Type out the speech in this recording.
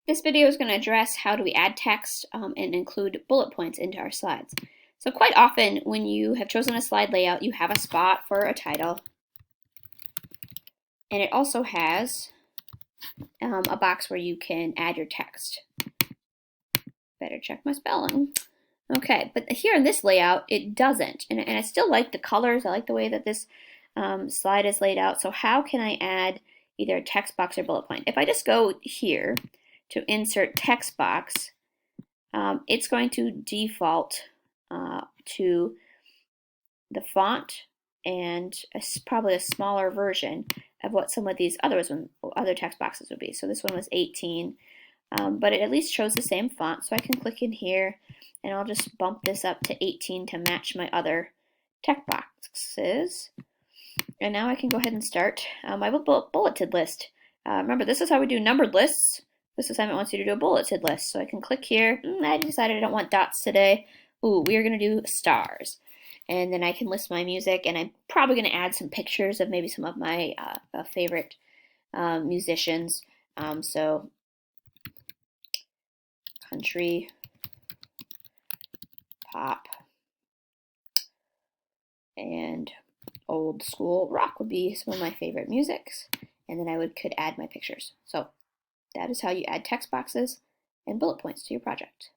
This video is going to address how do we add text and include bullet points into our slides. So quite often when you have chosen a slide layout, you have a spot for a title, and it also has a box where you can add your text. Better check my spelling. Okay, but here in this layout, it doesn't, and I still like the colors. I like the way that this slide is laid out. So how can I add either a text box or bullet point? If I just go here to insert text box, it's going to default to the font and probably a smaller version of what some of these other text boxes would be. So this one was 18, but it at least shows the same font. So I can click in here and I'll just bump this up to 18 to match my other text boxes. And now I can go ahead and start my bulleted list. Remember, this is how we do numbered lists. This assignment wants you to do a bulleted list. So I can click here. I decided I don't want dots today. Ooh, we are going to do stars. And then I can list my music, and I'm probably going to add some pictures of maybe some of my favorite musicians. So country, pop, and old school rock would be some of my favorite musics. And then could add my pictures. So that is how you add text boxes and bullet points to your project.